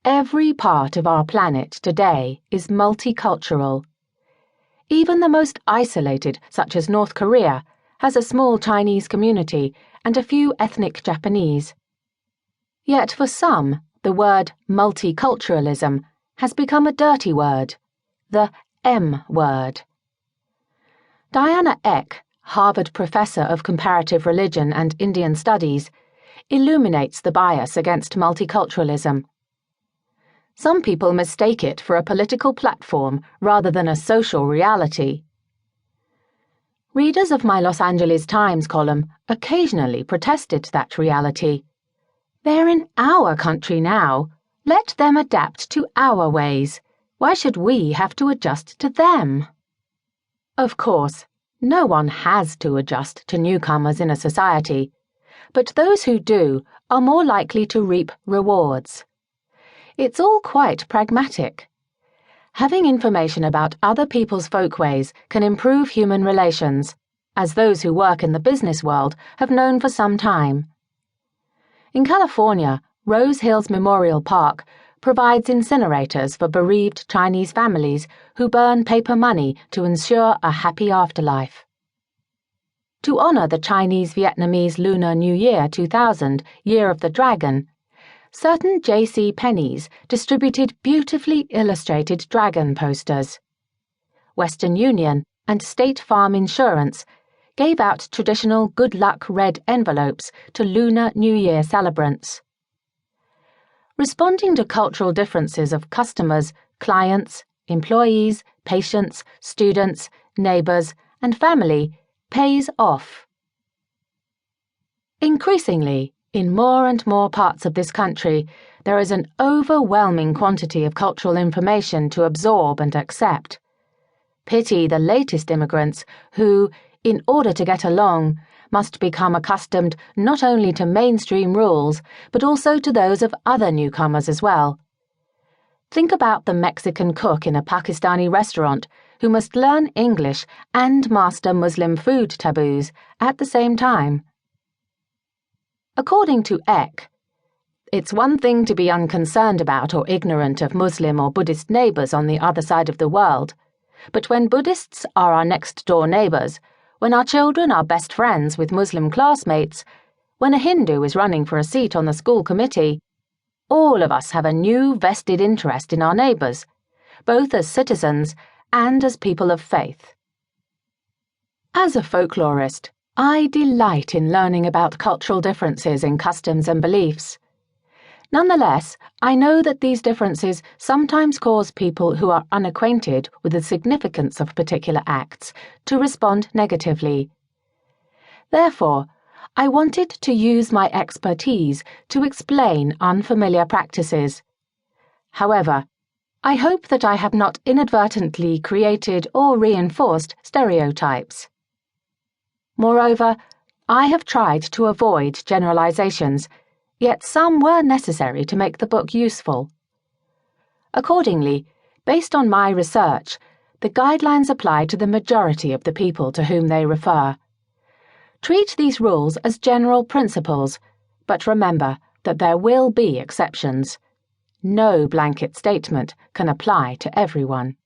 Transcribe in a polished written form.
Every part of our planet today is multicultural. Even the most isolated, such as North Korea, has a small Chinese community and a few ethnic Japanese. Yet for some, the word multiculturalism has become a dirty word, the M word. Diana Eck, Harvard professor of comparative religion and Indian studies, illuminates the bias against multiculturalism. Some people mistake it for a political platform rather than a social reality. Readers of my Los Angeles Times column occasionally protested that reality. They're in our country now. Let them adapt to our ways. Why should we have to adjust to them? Of course, no one has to adjust to newcomers in a society, but those who do are more likely to reap rewards. It's all quite pragmatic. Having information about other people's folkways can improve human relations, as those who work in the business world have known for some time. In California, Rose Hills Memorial Park provides incinerators for bereaved Chinese families who burn paper money to ensure a happy afterlife. To honor the Chinese-Vietnamese Lunar New Year 2000, Year of the Dragon, certain J.C. Penney's distributed beautifully illustrated dragon posters. Western Union and State Farm Insurance gave out traditional good luck red envelopes to Lunar New Year celebrants. Responding to cultural differences of customers, clients, employees, patients, students, neighbors, and family pays off. Increasingly, in more and more parts of this country, there is an overwhelming quantity of cultural information to absorb and accept. Pity the latest immigrants who, in order to get along, must become accustomed not only to mainstream rules, but also to those of other newcomers as well. Think about the Mexican cook in a Pakistani restaurant who must learn English and master Muslim food taboos at the same time. According to Eck, it's one thing to be unconcerned about or ignorant of Muslim or Buddhist neighbors on the other side of the world, but when Buddhists are our next-door neighbors, when our children are best friends with Muslim classmates, when a Hindu is running for a seat on the school committee, all of us have a new vested interest in our neighbors, both as citizens and as people of faith. As a folklorist, I delight in learning about cultural differences in customs and beliefs. Nonetheless, I know that these differences sometimes cause people who are unacquainted with the significance of particular acts to respond negatively. Therefore, I wanted to use my expertise to explain unfamiliar practices. However, I hope that I have not inadvertently created or reinforced stereotypes. Moreover, I have tried to avoid generalizations, yet some were necessary to make the book useful. Accordingly, based on my research, the guidelines apply to the majority of the people to whom they refer. Treat these rules as general principles, but remember that there will be exceptions. No blanket statement can apply to everyone.